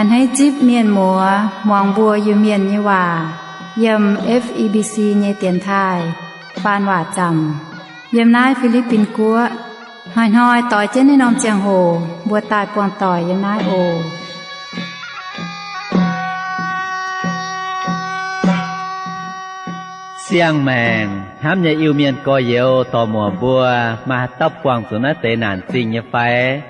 อันให้จิบเมียนหมัวมองบัวอยู่เมียนยี่ว่าเยม FEBC เยเตียนไทยปานว่าจำเยมนายฟิลิปปินกัวหอยต่อยเจ้นในนอมเจียงโหบัวตายปวงต่อยเยมนายโอเสียงแมงห้ามอย่าอิวเมียนก็เยวต่อหมัวบัวมาตับกวางสุนัขเตนานจริงอย่าไฟ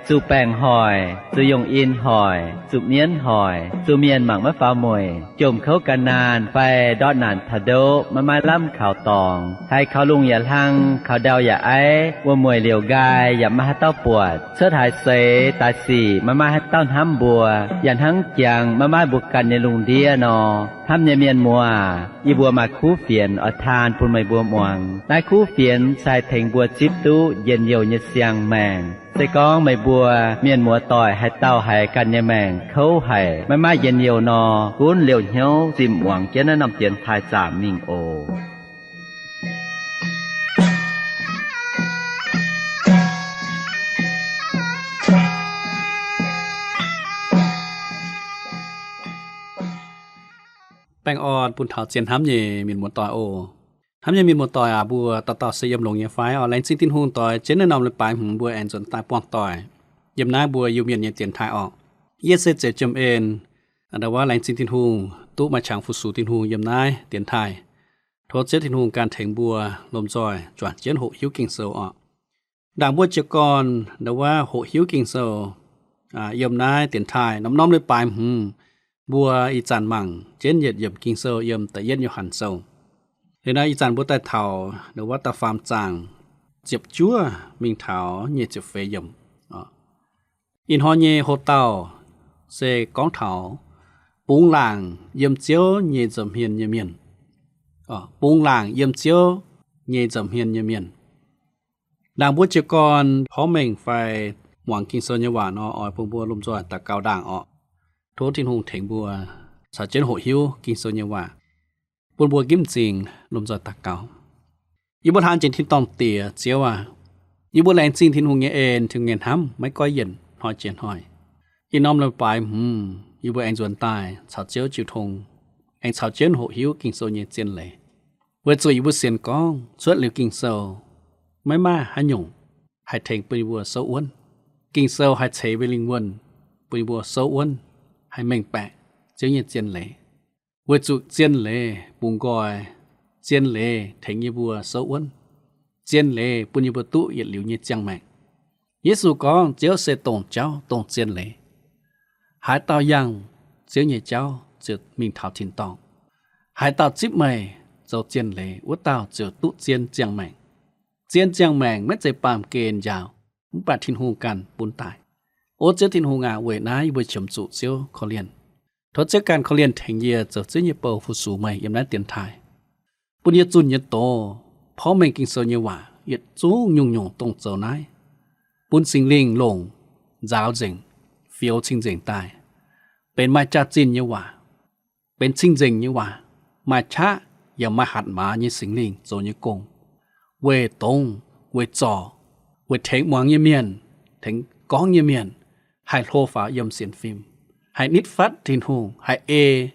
สู่แป้งหอยสู่ยงอินหอยสู่เมียนหอยสู่เมียนหมังมะฟ้ามวยจมเข้ากันนานไปดอดนานทะโดมาล่ำข่าวตองให้เขาลุงอย่าลังเขาเดาอย่าไอว่ามวยเหลียวกายอย่ามาให้เต้าปวดเสื้อถ่ายเสตาสีมาให้เต้าห้ำบัวอย่าทั้งเจียงมาบุกกันในลุงเดียนอห้ำอย่าเมียนมัวอีบัวมาคู่เฟียนอทานพูนไม่บัวมวงนายคู่เฟียนใส่เถงบัวจิบตู้เย็นเยียวเยเสียงแมงใส่ก้องไม่บัวเมียนมัวต่อยให้เต้าให้กันเยแมงเขาให้ไม่เย็นเยียวนอกุ้นเหลียวเหี้ยวจิมหวังเจ้านำเตียนทายจามมิงโอแป้งอ่อนปุ่นเถาเจียนห้ำเย่มีนหมดต่อยโอห้ำเย่มีนหมดต่อยบัวต่อเสียมลงเย่ไฟแรงซิ้นตินหูต่อยเจนนำเลยไปหึงบัวแอนจนตายป้องต่อยเยี่ยมน้าบัวยูเมียนเย่เจียนทายออกเยเซเจจมเอ็นอันดาว่าแรงซิ้นตินหูตู้มาช่างฟุสูตินหูเยี่ยมน้าเตียนทายโทษเจตินหูการเถงบัวลมจอยจวนเจียนหกหิวกิ่งเซลออกด่างบัวเจกรดาว่าหกหิวกิ่งเซลเยี่ยมน้าเตียนทายน้อมเลยไปหึงบัวอีจานมังเจนเหยียดเหยียบกิงเซลเยี่ยมแต่เย็นอยู่หันเซลเห็นนะอีจานบัวใต้เถาหรือว่าตาฟาร์มจางเจ็บจั่วมิงเถาเหยียดเจ็บเฟยเยี่ยมอินฮอเยโฮเต้าเซก้องเถาปุงหลางเยี่ยมเจียวเหยียดจำเฮียนเยี่ยมเมียนปุงหลางเยี่ยมเจียวเหยียดจำเฮียนเยี่ยมเมียนด่างบัวเจกรพร้อมเม่งไฟหวังกิงเซลเยหวานอ้อยพงบัวลมจอยตะเกาด่างโทษทิ้งหงเถงบัวสาวเจนโหหิวกินโซเนว่าบนบัวกิ้มจริงลมจอดตะเกาอีบัวทานเจนทิ้งตองเตี๋ยเจียวว่าอีบัวแรงจริงทิ้งหงเงเอ็นถึงเงินห้ำไม่ก้อยเย็นหอยเจนหอยอีน้อมลงไปอีบัวแองจวนตายสาวเจียวจิวทงแองสาวเจนโหหิวกินโซเนเจนเลยเวจุอีบัวเสียนก้องสวดเหลียวกินโซไม่มาหายงหายเถงปีบัวโซอ้วนกินโซหายเฉยไปลิงวนปีบัวโซอ้วนให้เม่งแปะเจ้าเนี่ยเจียนเลยวัจุเจียนเลยปุงกอยเจียนเลยเถงยีบัวโซอ้วนเจียนเลยปุญญบัวตุเหยียดหลิวเนี่ยจังแมงเยซูกองเจ้าเสตงเจ้าตงเจียนเลยหายเต่ายังเจ้าเนี่ยเจ้าเจ้ามิงเท้าทินตองหายเต่าจิบเมย์เจ้าเจียนเลยวัดเต่าเจ้าตุเจียนจังแมงเจียนจังแมงไม่ใจปามเกณฑ์ยาวมุปาทินหูกันปุนตายโอเจ้าทินหงาเวนายบวยชมจุเซียวเขาเรียนทศการเขาเรียนแทงเยียเจ้าเจ้าเยเปาผู้สูงใหม่ยำนั้นเตียนไทยปุญญจุนเยโตเพราะแมงกิงโซเยว่าเยจูยุ่งตรงเจ้านายปุนสิงลิงลงจ้าวเจิงเฟียวชิงเจิงตายเป็นมาจ่าจินเยว่าเป็นชิงเจิงเยว่ามาชะอย่ามาหัดหมาเยสิงลิงโจเยกงเวตงเวจ่อเวเถงหวังเยเมียนเถงก้องเยเมียนให้โทฟ้ายมเสียนฟิล์มให้นิดฟัดทินหูให้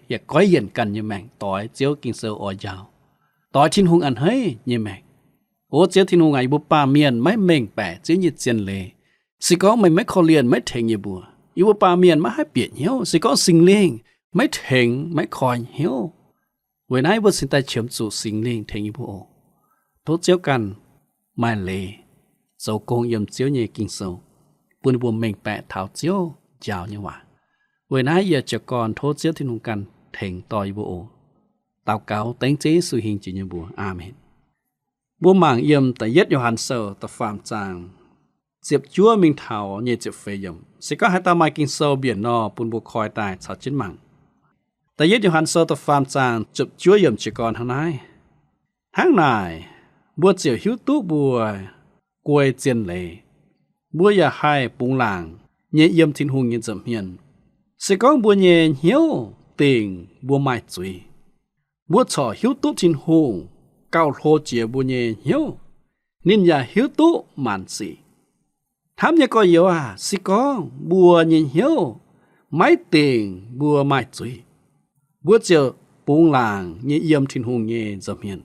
อย่าก้อยเย็นกันยแมงต่อยเจียวกิงเซอร์ออยาวต่อยทินหูอันเฮ้ยยแมงโอ้เจียวทินหูไงบุปผาเมียนไม่เม่งแปะเจียวยิดเจียนเลยสิก็ไม่ขอเลียนไม่เถงยบัวอีบุปผาเมียนไม่ให้เปลี่ยนเหี้ยวสิก็สิงเลี้ยงไม่เถงไม่คอยเหี้ยวเวนัยบุสินตาเฉียมสู่สิงเลี้ยงเถงยบัวทุกเจียวกันไม่เลยโจกงยมเจียวยิกิงเซอร์ปุณบัวเม่งแปะเท้าเจียวยาวเนี่ยว่าเวนัยอยากจะก่อนโทษเจียวที่นุ่งกันเถงต่อยบัวตาวเก่าเต็งเจสุหิงจีนบัวอาเมนบัวหมางเยี่ยมแต่ยัดอยู่หันเซอร์แต่ฟาร์มจางเจ็บจั่วมิงเท้าเนี่ยเจ็บเฟยมสิก็ให้ตามากินเซอร์เบียนนอปุณบัวคอยตายสาวจิ้นหมังแต่ยัดอยู่หันเซอร์แต่ฟาร์มจางจับจั่วเยี่ยมจีก่อนทางไหนทางไหนบัวเจียวหิวตู้บัวกวยเจียนเลยบัวอย่าให้ปุงหลางเยี่ยเยี่ยมทิ้งหงเยี่ยจำเฮียนสิก้องบัวเยี่ยเหี้ยวติงบัวไม้จุยบัวช่อหิวตุ๊ทิ้งหงเก้าโลเจียบัวเยี่ยเหี้ยวนินยาหิวตุ๊มันสีทำยังก็เยอะสิก้องบัวเยี่ยเหี้ยว máy tiền bùa mai chuối bùa chiều bùng làng nhẹ yếm thiên hùng nhẹ dầm hiền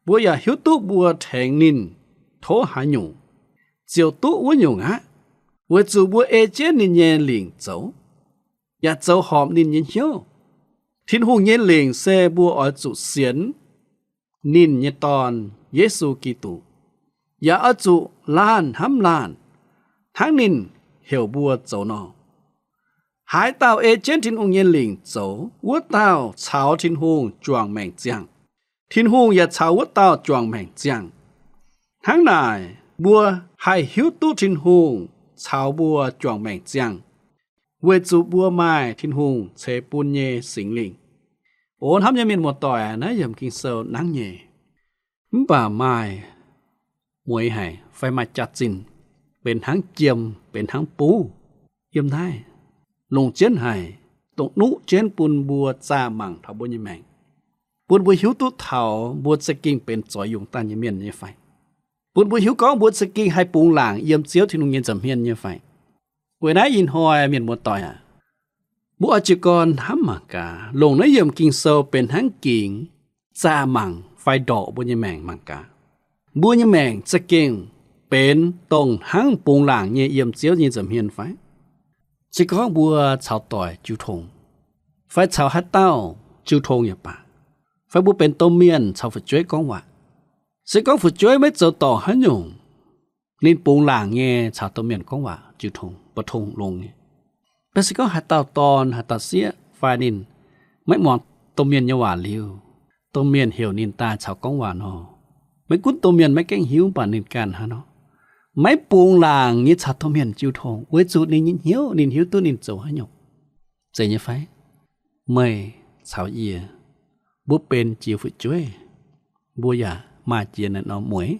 bùa ya hiếu tu bùa thành nín thố hạ nhung chiều tu uốn nhung á bùa chủ bùa ê chế nín nhẹ liền dấu ya dấu hòm nín nhẹ hiếu thiên hùng nhẹ liền xe bùa ở chủ xiên nín nhẹ tòn Giêsu Kitô ya ở chủ lan hăm lan tháng nín hiểu bùa dấu nọ hải tàu ê trên thiên hùng nhiên lĩnh dấu quốc tàu cháo thiên hùng chuang mèn giang thiên hùng ya cháo quốc tàu chuang mèn giang tháng này bùa hải hiếu tu thiên hùng cháo bùa chuang mèn giang về chủ bùa mai thiên hùng chế bùn nhẹ sinh linh ôn hấp nhân miền một tỏi nãy dầm kinh sâu nắng nhẹ bà mai muối hải phải mà chặt chínเป็นทั้งเจียมเป็นทั้งปูเยี่ยมได้ลงเจนไห้ตกนุเจนปุนบัวจามังทับบัวยี่แมงปุนบัวหิวตุเถาบัวสกิงเป็นจอยยงตันยี่เมียนยี่ไฟปุนบัวหิวก้องบัวสกิงให้ปูงหลางเยี่ยมเจียวที่นุ่งเย็นจำเมียนยี่ไฟเวลายินหอยเมียนบัวต่อยบัวจิกรทำมากาลงในเยี่ยมกิงโซเป็นทั้งกิ่งจามังไฟดอกบัวยี่แมงมังกาบัวยี่แมงสกิงเป็นตรงทั้งปูงหลางเยี่ยมเจียวยี่จำเมียนไฟchỉ có bùa chào tỏi chiêu thùng phải chào hát tao chiêu thùng nhà bà phải bùa bên tôm miên chào phật chuối con quả sẽ có phật chuối mới chào tỏi hết nhung nên bùng làng nghe chào tôm miên con quả chiêu thùng bật thùng lùng nghe bây sẽ có hạt tao tòn hạt tao xía phải nên mấy món tôm miên như quả liu tôm miên hiểu nên ta chào con quả nó mấy cuốn tôm miên mấy cái hiếu bản nên can hả nó mấy buông làng như chặt thôm hiền chiêu thong với chủ nên hiếu tu nên dấu hay nhục vậy như phải mày chào ye bố bên chiêu phụ chuối bố già mà chia này nó muối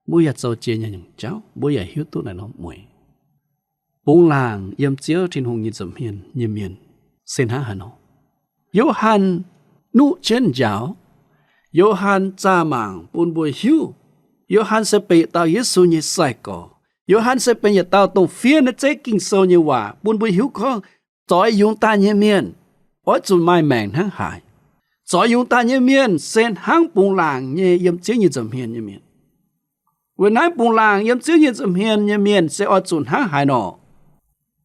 bố già dấu chia nhà nhung cháu bố già hiếu tu này nó muối buông làng yếm chiếu trên hùng như dầm hiền như miền xin há hà nó Johann nụ trên giáo Johann cha màng buôn bùi hiếu Johann sẽ bị tao Giêsu như sai cổ. Johann sẽ bị tao tông phía nó chế kinh sâu như hòa. Buôn bùi hiếu con. Chói dùng ta như miền. Ôi chú mai mẹn hăng hải. Chói dùng ta như miền. Sen hăng bùng làng như yếm chiếu như dầm hiền như miền. When nãy bùng làng yếm chiếu như dầm hiền như miền. Sẽ ôi chú hăng hải nọ.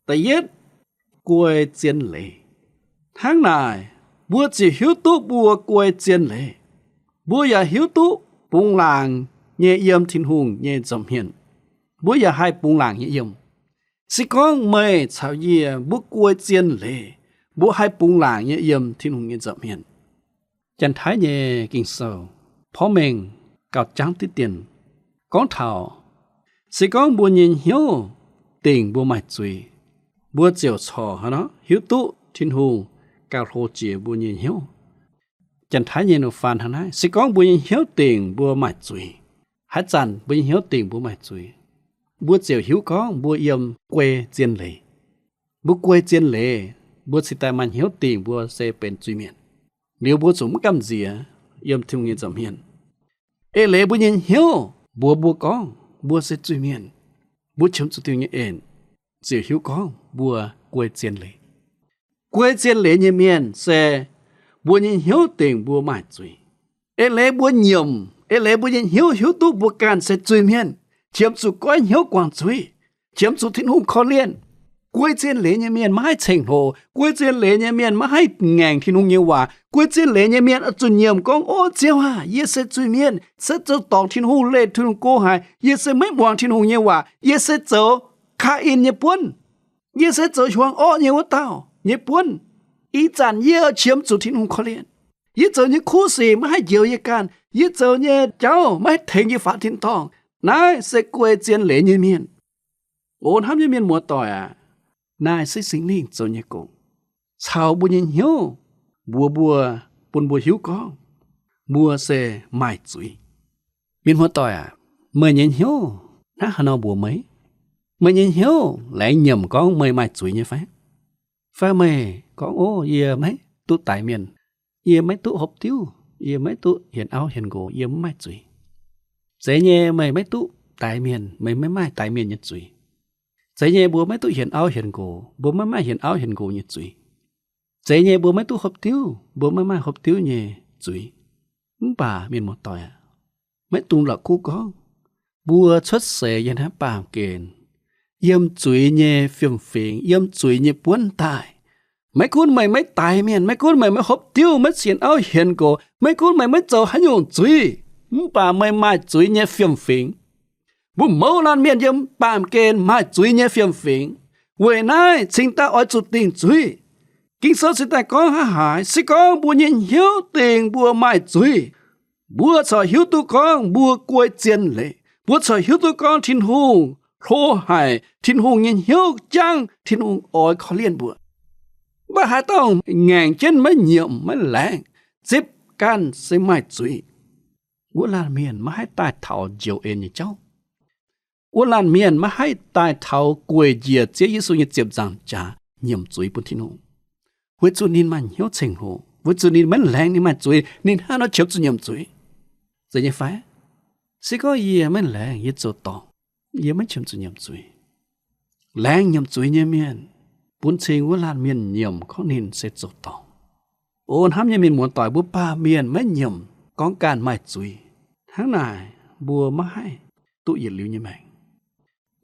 Tại yết. Quê chiên lệ. Tháng này. Bùa chỉ hiếu tú bùa quê chiên lệ. Bùa ya hiếu tú bùng làng nhẹ yếm thiên hùng nhẹ dầm hiền bố ya hai bùng làng nhẹ yếm sĩ con mày chào ye bố quay chiên lệ bố hai bùng làng nhẹ yếm thiên hùng nhẹ dầm hiền chân thái nhẹ kinh sâu phó mình cào trắng tí tiền con thảo sĩ con bố nhìn hiếu tình bố mày chui bố chiều trò hả nó hiếu tụ thiên hùng cào hồ chỉ bố nhìn hiếu chân thái nhẹ nó phàn hả nó sĩ con bố nhìn hiếu tình bố mày chui hát chăn bố hiếu tình bố mày chui bố chiều hiếu con bố yếm quê chiên lệ bố quê chiên lệ bố sĩ tài man hiếu tình bố sẽ bên chui miền nếu bố chúng cầm gì yếm thiên nhiên dầm hiền ê lệ bố nhìn hiếu bố con bố sẽ chui miền bố chống cho tiêu nhiên ên chiều hiếu con bố quê chiên lệ quê chiên lệ như miền sẽ bố nhìn hiếu tình bố mày chui ê lệ bố nhầm ê lẽ bố nhìn hiếu tu bố can sẽ chui miền chiếm chủ coi hiếu quảng chui chiếm chủ thiên hùng khó liên quê trên lễ nhà miền mà hay thành hồ quê trên lễ nhà miền mà hay ngàn thiên hùng nhiều hòa quê trên lễ nhà miền ở chủ nhiệm con ô chiêu hà ye sẽ chui miền sẽ cho tòng thiên hùng lệ thiên hùng cô hải ye sẽ mấy hoàng thiên hùng nhiều hòa ye sẽ cho khai in nhật quân ye sẽ cho hoàng ô nhiều tao nhật quân ý chẳng ye chiếm chủ thiên hùng khó liên ye cho những khu sĩ mà hay nhiều ye can yết giờ nhé cháu mấy thành như phạt thiên thong nãy sẽ quay chiến lễ như miền ôn hấp như miền mùa tỏi nãy sẽ sinh linh giờ nhé cũng chào bùa nhìn hiếu bùa buồn bùa hiếu con bùa sẽ mãi chuối miền mùa tỏi mời nhìn hiếu nãy hà nội bùa mấy mời nhìn hiếu lại nhầm con mời mãi chuối như phải mời con ô ye mấy tụ tại miền ye mấy tụ hộp tiêu ye mấy tụ hiện áo hiện gỗ ye mấy chuối dễ nhẹ mấy tụ tại miền mấy mai tại miền nhật chuối Chế nhẹ bùa mấy tụ hiện áo hiện cổ, bùa mấy mai hiện áo hiện cổ như chuối. Chế nhẹ bùa mấy tụ hộp tiêu, bùa mấy mai hộp tiêu nhẹ chuối. Bà miền một tỏi à. Mấy tung là cô có. Bùa xuất xế dân hả bà kền. Yếm chuối nhẹ phiền phiền, yếm chuối nhẹ buôn tài. Mấy cuốn mày mấy tài miền, mấy cuốn mày mấy hộp tiêu, mấy hiện áo hiện cổ, mấy cuốn mày mấy dầu hả nhộn chuối. Bà mày mai chuối nhẹ phiền phiền. Bố mẫu lan miền yếm bà kền mai chuối nhẹ phiền phiền. Vậy này, chính ta ở chút tiền chuối. Kinh sơ sĩ ta có hả hải, sĩ có bùa nhìn hiếu tiền bùa mai chuối. Bùa sở hiếu tu con, bùa quay chiên lệ. Bùa sở hiếu tu con thiên hùng, thô hải, thiên hùng nhìn hiếu chăng, thiên hùng ôi khó liên bùa. Bà hạ tông ngàn chân mới nhiệm mới lạng, dịp can sẽ mai chuối. Bùa lan miền mà hãy tài thảo diệu ên như cháu. Bùa lan miền mà hãy tài thảo quê dìa chế ý số như dịp rằng trả nhiệm chuối bùa thiên hùng. Với chú nín mà hiếu trình hồ, với chú nín mới lạng nín mà chuối, nín hà nó chấp chú nhiệm chuối. Giờ như phải, sẽ có gì mới lạng như chỗ tỏ, gì mới chấm chú nhiệm chuối. Lạng nhiệm chuối như miền, bốn trình của lan miền nhiệm có nên sẽ chỗ tỏ. Ôn hám như miền muốn tỏi bố ba miền mới nhiệm, có càn mai chuối. Tháng này, bùa mà hay, tụ nhiệt lưu như mày.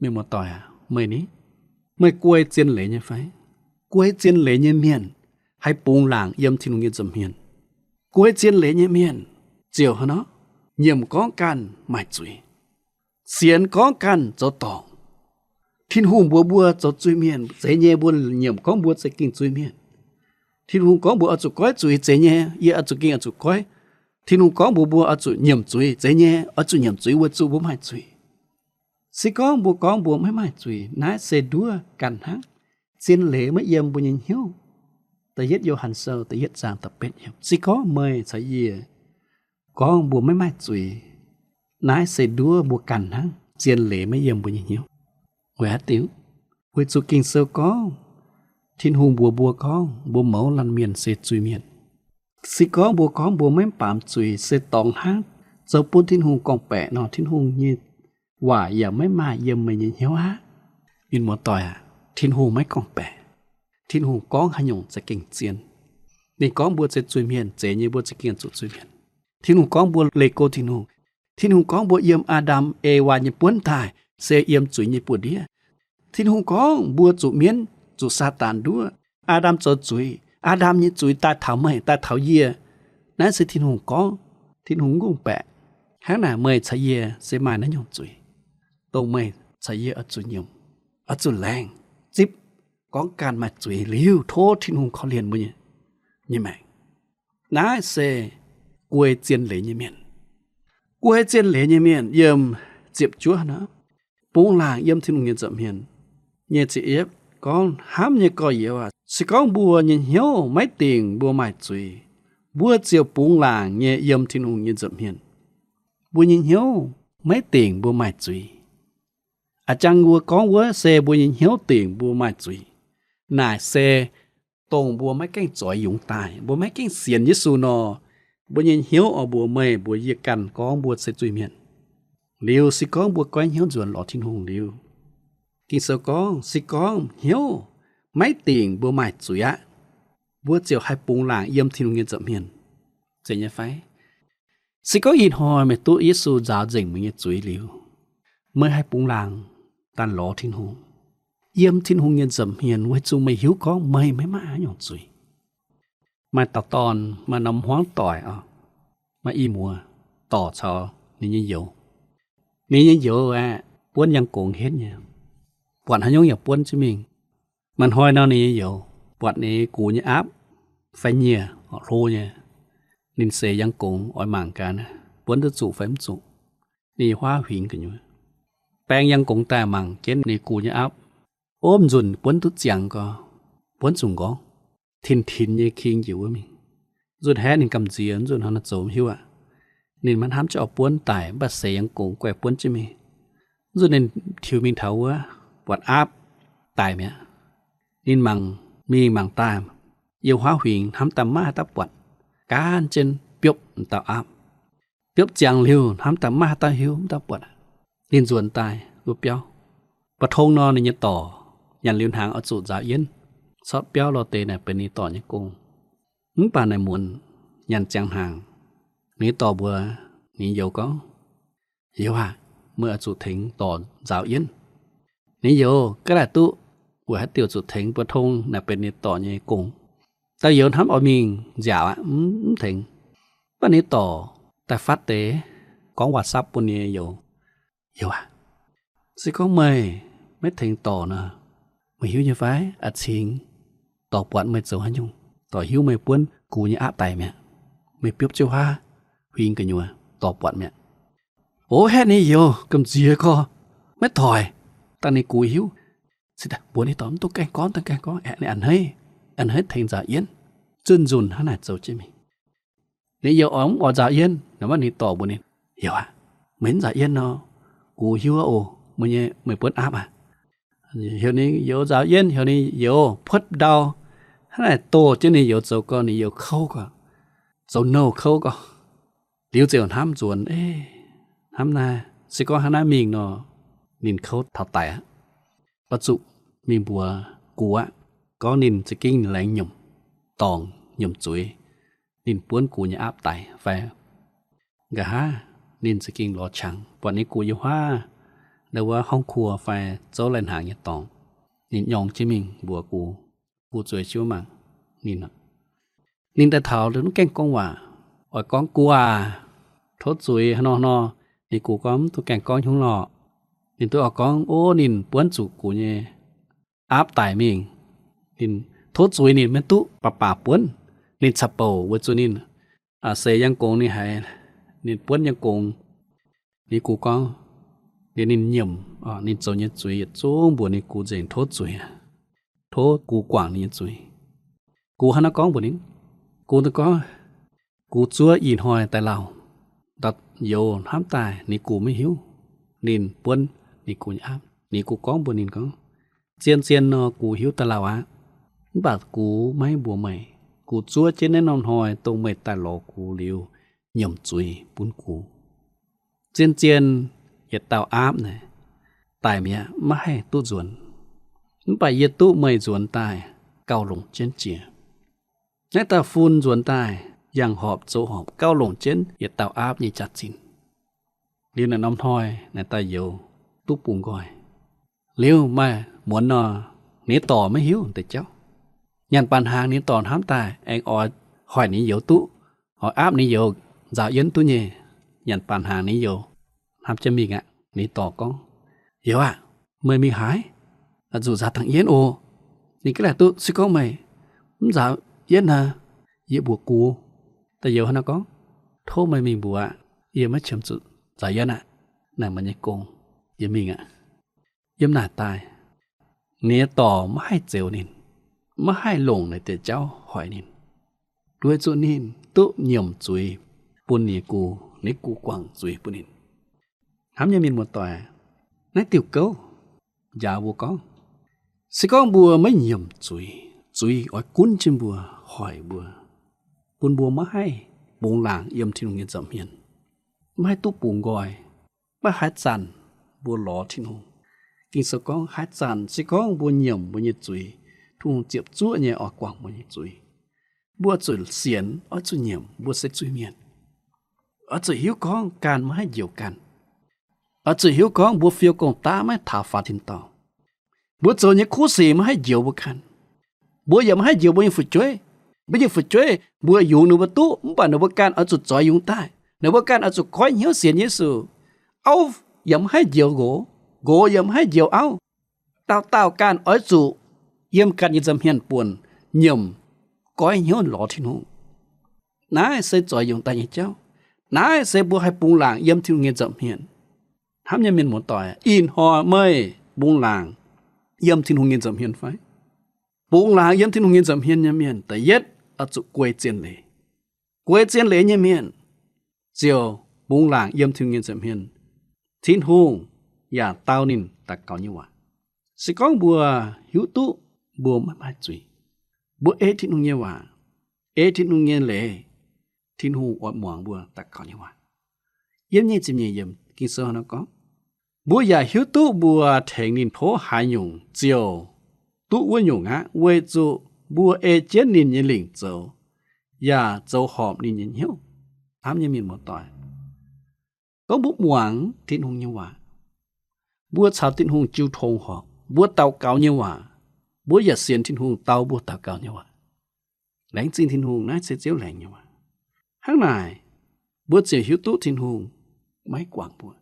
Miền muốn tỏi à, mày ní, mày quay chiên lễ như phải. Quay chiên lễ như miền, hay bùng làng yếm thiên nhiên dầm hiền. Quay chiên lễ như miền, chiều hả nó, nhiệm có can mài chuối. Xiên có can cho tỏ. Thiên hùng bùa bùa cho chuối miền, dễ nhẹ bùa nhiệm có bùa sẽ kinh chuối miền. Thiên hùng có bùa ở chỗ cõi chuối dễ nhẹ, yên ở chỗ kinh ở chỗ cõi. Thiên hùng có bùa ở chỗ nhiệm chuối dễ nhẹ, ở chỗ nhiệm chuối ở chỗ bùa mài chuối. Sẽ có bùa mới mài chuối, nãy sẽ đua can hăng. Xin lễ mới yếm bùa nhìn hiếu. Ta yết vô hành sơ, ta yết giang tập bết hiếu. Chỉ có mời sẽ gì. Có bùa mới mai chuối. Nãy sẽ đua bùa cằn hăng. Xin lễ mới yếm bùa nhìn hiếu. Quế hát tiếu. Quế chú kinh sơ có. Thiên hùng bùa có. Bùa mẫu lăn miền sẽ chuối miền. Chỉ có bùa mới bám chuối sẽ tòng hát. Giờ bùa thiên hùng còn bẻ nó thiên hùng như. Quả giờ mới mai yếm mình nhìn hiếu hát. Nhìn một tỏi à. Thiên hùng mấy con bẻ. Thiên hùng có hai nhung sẽ kinh chiên. Nên có bùa sẽ chui miền, dễ như bùa sẽ kinh chui miền. Thiên hùng có bùa lê cô thiên hùng. Thiên hùng có bùa yếm Adam, Ewa như bốn thải, sẽ yếm chui như bùa đĩa. Thiên hùng có bùa chủ miến, chủ Satan đua. Adam cho chui, Adam như chui ta thảo mày, ta thảo dìa. Nãy sẽ thiên hùng có, thiên hùng cũng bẻ. Hãng nào mày chạy dìa, sẽ mai nó nhung chui. Tô mày chạy dìa ở chui nhung, ở chui làng. Dịp có can mà chuối liu thô thiên hùng khó liền mới như mày. Nãy sẽ quay chiên lễ như miền. Quay chiên lễ như miền yếm dịp chúa nữa. Bông làng yếm thiên hùng như dậm hiền. Như chị yếp con hám như có yếu à. Sẽ có bùa nhìn hiếu mấy tiền bùa mài chuối. Bùa chiều bông làng như yếm thiên hùng như dậm hiền. Bùa nhìn hiếu mấy tiền bùa mài chuối. À chăng bùa có bùa xe bùa nhìn hiếu tiền bùa mài chuối. Nãy xe tông bùa mấy cái giỏi dụng tài, bùa mấy cái xiên như su nò, bùa nhìn hiếu ở bùa mây, bùa dìa cằn có bùa sẽ chui miệng. Liêu sẽ có bùa quay hiếu ruột lọ thiên hùng liêu. Kinh sơ có, sẽ có hiếu mấy tiền bùa mài chuối á. Bùa chiều hai bùng làng yếm thiên hùng nghiên dậm hiền. Sẽ nhớ phải. Sẽ có ít hồi mà tụi Giê-xu giáo dình mình như chuối liêu. Mới hai bùng làng tàn lọ thiên hùng. Yếm thiên hùng nhân dầm hiền với chú mày hiếu có mày mấy má nhọn rồi. Mà tao tòn mà nằm hoang tỏi à. Mà y mùa tỏ cho nên như dấu. Nên như dấu à buôn dân cuồng hết nha. Bọn hắn nhông nhập buôn chứ mình. Mình hỏi nó nên như dấu. Bọn này cú như áp. Phải nhìa họ rô nha. Nên xe dân cuồng ỏi mảng cả nè. Buôn thức dụ phải dụ. Nên hóa huyến cả nhá. Bang dân cuồng ta mảng chén nên cú như áp. Ôm dùn bốn tút chẳng có. Bốn dùng có. Thiên như khiên dịu với mình. Dùn hét nên cầm diễn dùn hắn dồn hiếu ạ. Nên mình hám cho bốn tải bà xe yang cũng quẹt bốn chứ mình. Dùn nên thiếu mình thấu á. Bọn áp tải mẹ. Nên mằng ta. Yêu hóa huyền hám tầm má ta bọn. Cá ăn chân biốc tạo áp. Biốc chẳng liêu hám tầm má ta hiếu ta bọn. Nên dùn tài. Úp béo. ปะทงนอนในยต่อยันเลี้ยนหางเอาจุดจ่าเย็นซอดเปี้ยวรอเตเนี่ยเป็นนี่ต่อเนี่ยกงมึงป่านในหมุนยันแจงหางนี่ต่อบัวนี่โยก็โยฮะเมื่อจุดถึงต่อจ่าเย็นนี่โยก็ได้ตุบัวให้เตียวจุดถึงปะทงเนี่ยเป็นนี่ต่อเนี่ยกงแต่โยทำเอามิงจ่าอ่ะถึงป่านนี้ต่อแต่ฟัดเตะของวัดซับปุ่นเนี่ยโยฮะสิก็ไม่ถึงต่อนะไม่หิวnhư phải ắt xinต่อปวดไม่เจ้าหันยงต่อหิวไม่ป้วนกูnhư áp tay mẹไม่เปียบเจ้าha huynh cái nhua ต่อปวด mẹ โอ้แค่นี้โยกำเจียก็ไม่ถอยตอนนี้กูหิวสิแต่บัวนี่ตอมตุ๊กแกงก้อนแอะนี่อันให้ถึงจ่าเย็นจุนขนาดเจ้าใช่ไหมนี่โยอ๋อมจ่าเย็นแต่ว่านี่ต่อบัวนี่โยอ่ะเหม็นจ่าเย็นเนาะกูหิวอ่ะโอ้ไม่ป้วนáp à hiểu ní hiểu giáo yên hiểu ní hiểu phật đau hay là tổ chứ ní hiểu dấu con ní hiểu khâu cả dấu nâu khâu cả liu chiều ham chuồn ham na sẽ có hắn mình nó nín khâu thảo tài á bắt dụ mình bùa cú á có nín sẽ kinh lãnh nhầm tòng nhầm chuối nín buôn cú nhà áp tài phải gà ha nín sẽ kinh lọ chẳng bọn ní cú yêu hoa đâuว่าห้องครัวไฟเจ้าเล่นหางอย่างตองนินยองจิมิงบัวกูช่วยชิวมังนินอ่ะนินแต่เท้าหรือแกงกงว่าอ๋อยกองกูทดช่วยนอนี่กูก็ตัวแกงกองชุ่งหล่อนินตัวออกกองโอ้นินป้วนจุกูเนี่ยอาบตายมิงนินทดช่วยนินมันตุป่าป้วนนินสับเป่าวัจุนินเสยยังโกงนี่หายนินป้วนยังโกงนี่กูก็để nên nhầm nên cho nhớ chuối chỗ buồn nên cú dành thốt chuối thốt cú quảng nên chuối cú hắn nó có buồn nên cú nó có cú chúa yên hoài tại lào đặt dầu hám tài nên cú mới hiếu nên buồn nên cú áp nên cú có buồn nên có chiên nó cú hiếu tại lào á bà cú mấy bùa mày cú chúa trên nên non hoài tông mày tại lò cú liều nhầm chuối buồn cú chiên hiện tao áp này tài mẹ mà hay tu ruồn bài hiện tu mày ruồn tài cao lồng trên chìa nãy ta phun ruồn tài yang họp chỗ họp cao lồng trên hiện tao áp như chặt chín liên là năm thôi nãy ta dầu tu bùng gọi liêu mà muốn nó ní tỏ mới hiếu để cháu nhận bàn hàng ní tỏ hám tài anh hỏi ní dầu tu hỏi áp ní dầu dạo yến tu nhỉ nhận bàn hàng ní dầu hàm cho mình ạ, ní tỏ con, hiểu à, mời mình hái, dù ra thằng Yến ô, ní cái này tôi sẽ có mày, dạ Yến à, Yến bùa cù, ta hiểu hả nó có, thôi mày mình bùa ạ, Yến mới chấm chữ, dạ Yến ạ, này mà nhảy cùng, Yến mình ạ, Yến nà tài, ní tỏ mà hai chiều nín, mà hai lồng này để cháu hỏi nín, đuôi chỗ nín, tụ nhầm chuối, buồn ní cù quảng chuối buồn nín. Hám nhà mình một tòa nãy tiểu câu dạ bùa có sẽ có bùa mấy nhầm chuối ở cuốn trên bùa hỏi bùa buồn bùa má hay buồn làng yếm thiên hùng dậm hiền má hay tu buồn gọi má hát sàn bùa ló thiên hùng kinh sợ có hát sàn sẽ có bùa nhầm bùa nhiệt chuối thu chịu chúa nhà ở quảng bùa nhiệt chuối bùa chuối xiên ở chuối nhầm bùa sẽ chuối miền ở chuối hiếu có can má hay nhiều can ở chỉ hiếu con bùa phiêu con ta mới thả phá thiên tàu bùa做những khu gì mà hay nhiều bùa khăn bùa giờ mà hay nhiều bùa phụ chơi bây giờ phụ chơi bùa dùng nửa bùa tu không phải nửa bùa can ở chỗ giỏi dùng tai nửa bùa can ở chỗ khói nhớ xiên nhớ sự áo giờ mà hay nhiều gỗ giờ mà hay nhiều áo tao can ở chỗ yếm can như dầm hiền buồn nhầm coi nhớ lọ thiên hùng nãy sẽ giỏi dùng tai như cháu nãy sẽ bùa hay bung làng yếm thiên nghe dầm hiền hám nhà mình muốn tỏi in họ mây buông làng yếm thiên hùng nghiên dầm hiền phái buông làng yếm thiên hùng nghiên dầm hiền nhà miền tại yết ở chỗ quê chiên lệ nhà miền chiều buông làng yếm thiên hùng nghiên dầm hiền thiên hùng ya tao nín ta cao như vậy sẽ có bùa hiếu tu bùa mất mai chùy bùa ê thiên hùng như vậy ê thiên hùng nghiên lệ thiên hùng ở muang bùa ta cao như vậy yếm như chim nhẹ yếm kinh sơ nó có bùa ya hiếu tu bùa thành nín phố hải nhung chiều tu uốn nhung á uế chu bùa chiến nín như lĩnh châu ya châu họp nín như hiếu thám như miền một tỏi có bút muang tin hùng như hòa bùa chào tin hùng chiêu thong họ bùa tàu cao như hòa bùa ya xiên tin hùng tàu bùa tàu cao như hòa lãnh tin tin hùng nãy sẽ chiếu lãnh như hòa hàng này bùa chỉ hiếu tu tin hùng mấy quảng bùa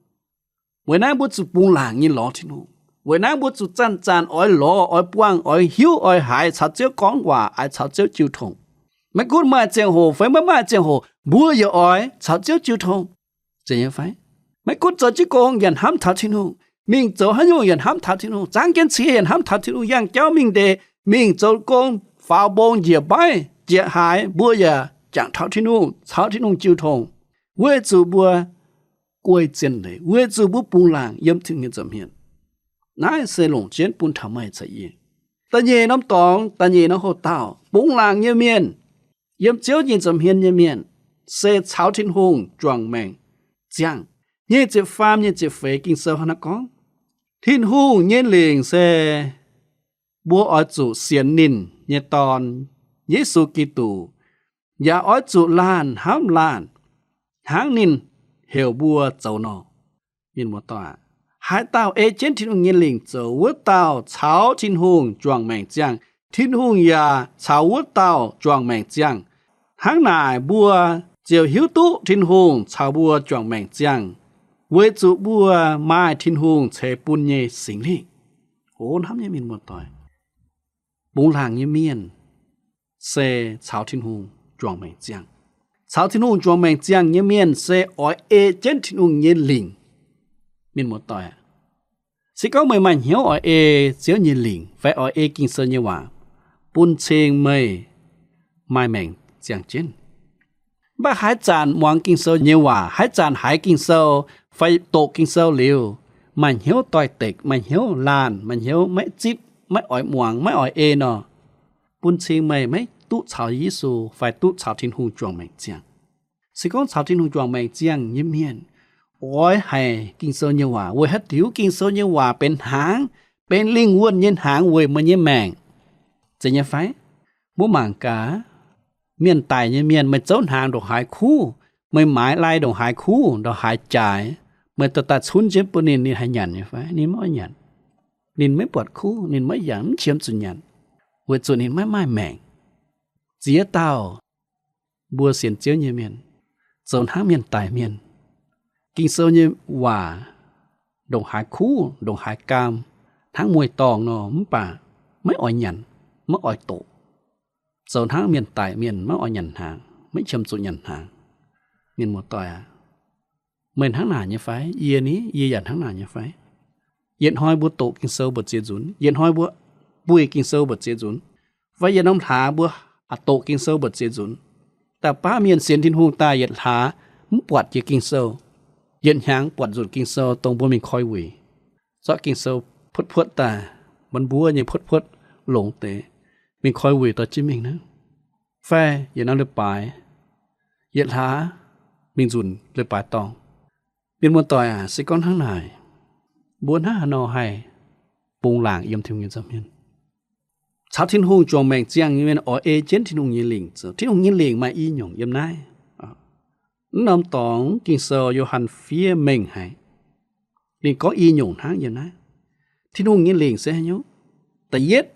vậy nãy bữa chụp bung làng như lọ thiên hùng, vậy nãy bữa chụp chăn ỏi lọ ỏi buông ỏi hiếu ỏi hải cháo chéo con quả ai cháo chéo chiêu thông, mấy cút mai giang hồ phải mai giang hồ bữa giờ ỏi cháo chéo chiêu thông, chỉ như phải, mấy cút giờ chỉ có người ham thảo thiên hùng, mình giờ hay nhiều người ham thảo thiên hùng, chẳng kiến chỉ người ham thảo thiên hùng, yang cháu mình để mình giờ con phá bom dẹp bay dẹp hải bữa giờ chẳng thảo thiên hùng chiêu thông, vậy chụp bữa quay chân này, với chú bố bung làng yếm thiên nhiên dầm hiện, nãy xe lồng chiến bún thảo mai chạy yên, ta nhẹ nắm tòng, ta nhẹ nó hồ tảo, bung làng như miền, yếm chiếu nhiên dầm hiện như miền, xe cháo thiên hùng tròn mèn, giang, nhẹ chế phàm nhẹ chế phế kinh sâu hả con, thiên hùng nhẹ liền xe, bố ở chủ xiên nín nhẹ tòn, Giêsu Kitô, ya ở chủ lan, háng nín hiểu bùa châu nọ miền một tòa hai tàu trên thiên hùng nhiên lĩnh châu vớt tàu cháo thiên hùng choàng mèn giang thiên hùng ya cháo vớt tàu choàng mèn giang hàng này bùa chiều hiếu tú thiên hùng cháo bùa choàng mèn giang với chủ bùa mai thiên hùng chế bùn nhẹ sinh linh ôn hám như miền một tòa bung làng như miền xe cháo thiên hùng choàng mèn giang cháo thiên hùng choàng mèn giang như miền xe ỏi trên thiên hùng nhiên lĩnh miền một tỏi sẽ có mấy mảnh hiếu ỏi chiếu nhiên lĩnh phải ỏi kinh sơ như hòa bún chênh mây mai mèn giang trên ba hải tràn muang kinh sơ như hòa hải tràn hải kinh sơ phải tổ kinh sơ liều mảnh hiếu tỏi tịch mảnh hiếu làn mảnh hiếu mấy chip mấy ỏi muang mấy ỏi nọ bún chênh mây mấy tu cháo Giêsu phải tu cháo thiên hùng choàng mèn giang sẽ có cháo thiên hùng choàng mèn giang như miền ôi hay kinh sơ như hòa ôi hết thiếu kinh sơ như hòa bên háng bên linh quân nhân háng ôi mà như mèn chỉ như phải bố mảng cá miền tài như miền mới trốn hàng đồ hải khu mới mãi lai đồ hải khu đồ hải trải mới ta xuống chế bữa nên hay nhận như phải nên mới nhận nên mới bọt khu nên mới giảm chiếm chủ nhận ôi chủ nên mới mai mèn dĩa tao bùa xiên chiếu như miền trốn hàng miền tài miền kinh sơ như hòa đồng hải khu đồng hải cam tháng mùi tòng nó mấy ỏi nhận mấy ỏi tổ trốn hàng miền tài miền mấy ỏi nhận hàng mấy chấm chủ nhận hàng miền một tòa mình tháng nào như phái yên ý yên nhận tháng nào như phái yên hoi bùa tổ kinh sơ bật chế dún yên hoi bùa bùi kinh sơ bật chế dún và yên ông thả bùa tổ kinh sơ bật chế dúnแต่ป้าเมียนเสียนทินหูตาเย็ดหาปวดจีกิงเซลเย็นหางปวดจุดกิงเซลตรงบนมีคอยหวีซอกิงเซลพุดตามันบัวยังพุดหลงเตะมีคอยหวีต่อจิ้มเองนะแฟอย่านั่งเลยปลายเย็ดหามีจุนเลยปลายตองเป็นมันต่อยสิก้อนทั้งไหนบัวหน้าหนอให้ปูงหลางเยี่ยมทิมเงินจำเห็นชาวทิ้งหงจวงแมงเจียงนี่เป็นเจนทิ้งหงยินหลิงทิ้งหงยินหลิงมาอีหยงยำนายน้ำตองกินเซอร์โยฮันเฟียเมงให้นี่ก็อีหยงทั้งยำนายทิ้งหงยินหลิงเสียยุแต่เย็ด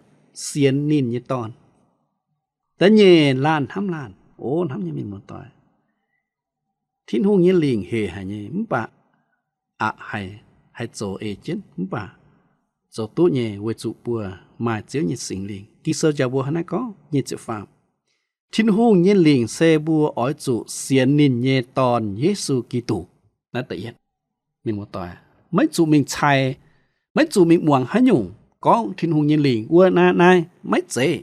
เสียนนินยี่ตอนแต่เย่ล้านทำล้านโอ้ทำยังมีหมดต่อยทิ้งหงยินหลิงเฮให้ยี่มั้งปะให้โจเจนมั้งปะโจตู้เย่เวจุปัวmà chiếu nhiệt sinh liền kinh sơ cho bùa hắn có nhiệt chữ phạm thiên hùng nhiên liền xe bùa ói chủ xiên nín nhẹ tòn Giêsu Kitô nó tự nhiên mình một tòa mấy chủ mình chạy mấy chủ mình buông hắn nhung có thiên hùng nhiên liền ua nai mấy chế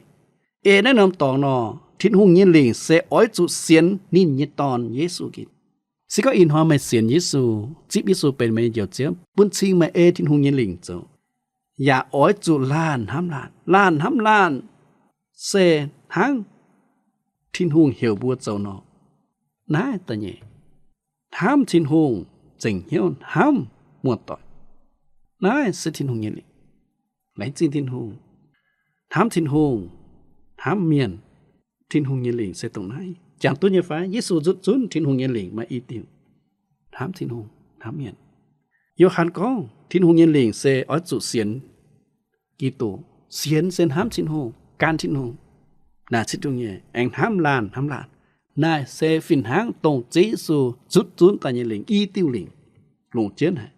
nó nằm tòn nọ thiên hùng nhiên liền xe ói chủ xiên nín nhẹ tòn Giêsu Kitô sẽ có in hoa mày xiên Giêsu chip Giêsuเป็นไม่เดียวเจ้าปุ่นชิงมาthiên hùng nhiên liềnเจ้าอย่าอ้อยจุล้านห้ำล้านเสหังทิ้งหงเหี่ยวบัวเจ้าหนอน้าตะเนี่ยห้ามทิ้งหงจิงเหี่ยวห้ามมัวต่อย nãy sẽ thiên hùng nhiên lì lấy chính thiên hùng thám miền thiên hùng nhiên lì sẽ tổng nãy chẳng tốt như phải Giêsu rút rún thiên hùng nhiên lì mà y tiêu thám thiên hùng thám miền yêu hàn có thiên hùng nhiên lì sẽ ở trụ xiên kỳ tổ xiên sen thám thiên hùng can thiên hùng là chết trong nhẹ anh thám làn nãy sẽ phiền háng tổng Giêsu rút rún tại nhiên lì y tiêu lì lùng chiến này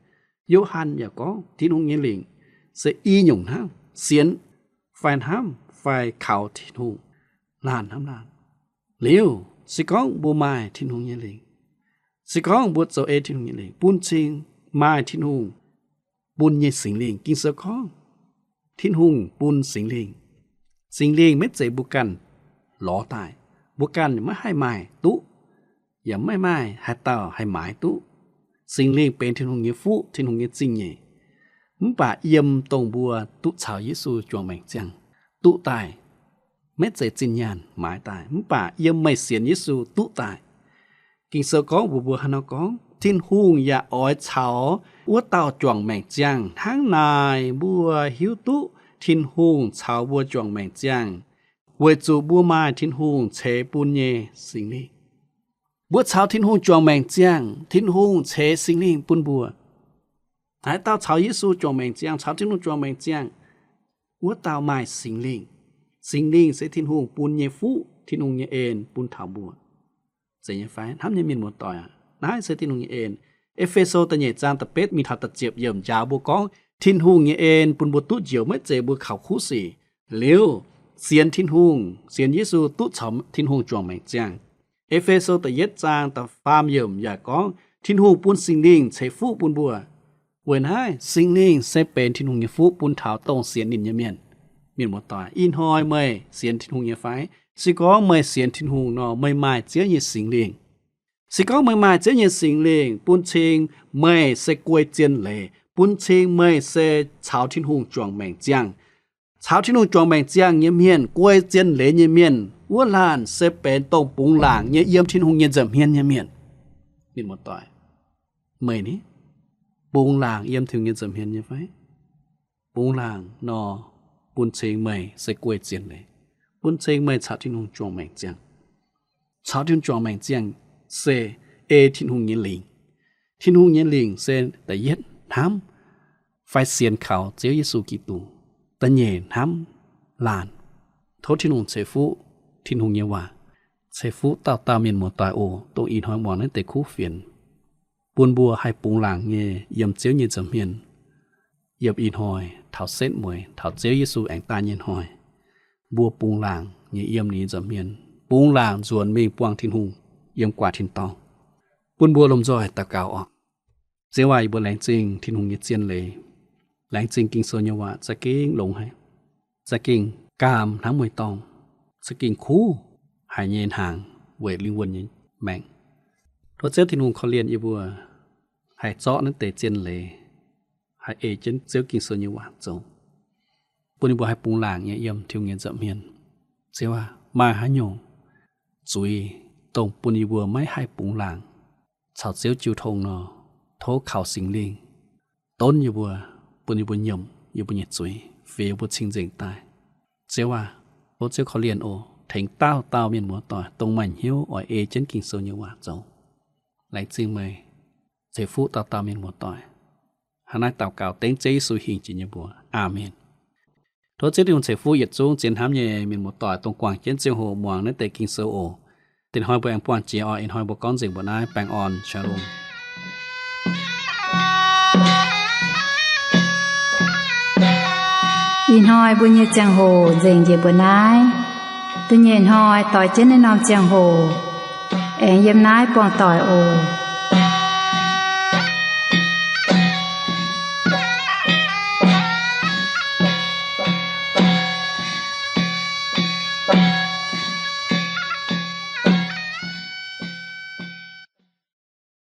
yêu hàn nhà có thiên hùng nhiên lì sẽ y nhung hang xiên phải hám phải khảo thiên hùng làn liêu sẽ có bùa mai thiên hùng nhiên lì sẽ có bùa dầu thiên hùng nhiên lì bún chiên mai thiên hùng bún nhẹ sinh linh kinh sơ có thiên hùng bún sinh linh mấy dễ bùa căn ló tài bùa căn mới hai mai tú giờ mấy mai hai tàu hai mái tú sinh linhเป็นthiên hùng nghĩa phú thiên hùng nghĩa chính nhẹ mắm bà yếm tông bùa tú chào Giêsu chuông mảnh chăng tú tài mấy dễ chính nhàn mái tài mắm bà yếm mấy xiên Giêsu tú tài kinh sơ có bùa hắn nó có thiên hùng ya ỏi chào ua tàu chuông mảnh chăng tháng này bùa hiếu tú thiên hùng chào bùa chuông mảnh chăng với chủ bùa mai thiên hùng chế bùn nhẹ sinh linh bùa chào thiên hùng chuông mảnh chăng thiên hùng chế sinh linh bùn bùa hãy tao chào Giêsu chuông mảnh chăng chào thiên hùng chuông mảnh chăng ua tàu mai sinh linh sẽ thiên hùng bùn nhẹ phú thiên hùng nhẹ ên bùn thảo bùa dễ như phải thắm như miền một tỏi à nãy sẽ thiên hùng nhẹ ên Epheso ta nhẹ trang tập pet mi thảo tập diệp yểm giáo bùa có thiên hùng nhẹ ên bùn bùa tút diệu mấy dễ bùa khảo khú xỉ liêu xiên thiên hùng xiên Giêsu tút chấm thiên hùng chuông mảnh chăng Epheso ta yết trang tập phàm yểm ya có thiên hùng bùn sinh linh chế phú bùn bùa when hai sinh linh sẽเป็นthiên hùng nhẹ phú bùn thảo tông xiên nín như miền một tỏi in hoi mây xiên thiên hùng như phái chỉ có mây xiên thiên hùng nó mây mai chế như sinh linh chỉ có mây mai chế như sinh linh bún chiên mây sẽ quay chiến lệ bún chiên mây sẽ chào thiên hùng chuông mảnh chăng chào thiên hùng chuông mảnh chăng như miền quay chiến lệ như miền uất lan sẽเป็นtông bùng làng như yếm thiên hùng như dầm hiên như miền một tỏi mây ní bùng làng yếm thiên hùng như dầm hiên như phái bùng làng nó bún chiên mây sẽ quay chiến lệ bún chiên mây chào thiên hùng chuông mảnh chăng chào thiên hùng chuông mảnh chăng sẽ thiên hùng nhiên linh sẽ tại yết thám phải xiên khảo chế Giêsu Kitô ta nhẹ thám làn thốt thiên hùng chế phú thiên hùng nhiên hòa chế phú tạo miền một tài ổ tổ in hỏi mòn đến tề khu phiền buôn bùa hay bùng làng nhẹ yếm chế như dầm hiền yếm in hỏi thảo xét mùi thảo chế Giêsu ảnh ta nhiên hỏi bùa bùng làng nhẹ yếm ní dầm hiền bùng làng ruồn mình quang thiên hùng yếm quả thiên tông buôn bùa lồng giỏi ta cao ọt chế hoài bùa lãnh trình thiên hùng nhiệt chiên lệ lãnh trình kinh sơ nhau hòa sẽ kinh lồng hay sẽ kinh cam tháng 10 tông sẽ kinh khu hải nhiên hàng về linh quân như mạnh rồi chế thiên hùng khó liên y bùa hải rõ nên tề chiên lệ hải ê chân chế kinh sơ nhau hòa dấu buôn bùa hải bùng làng nhẹ yếm thiên hùng dậm hiền chế hòa mà há nhổ注意tổng bùn y bùa mấy hai bùng làng chào chiếu chiêu thông nó thố khảo sinh linh tôn y bùa bùn y bùa nhầm y bùa nhiệt chuối về bùa chính diện tai chiếu à bố chiếu khó liền ồ thành tao miền múa tỏi tông mảnh hiếu ở ê chân kinh sâu như hòa dấu lấy chinh mây chế phú tao miền múa tỏi hà nai tao cào tên chế suy hình chỉ như bùa amen thố chế điều chế phú yết trung chiến hám nhẹ miền múa tỏi tông quảng chiến chiêu hồ muang nên tề kinh sâu ồ tình hoi bộ anh quan chỉ ở in hoi bộ con dịch bộ nai bang on shalom in hoi bộ nhiệt chàng hồ dành dịch bộ nai tự nhiên hoi tỏi trên nên nom chàng hồ em yếm nai quàng tỏi ồ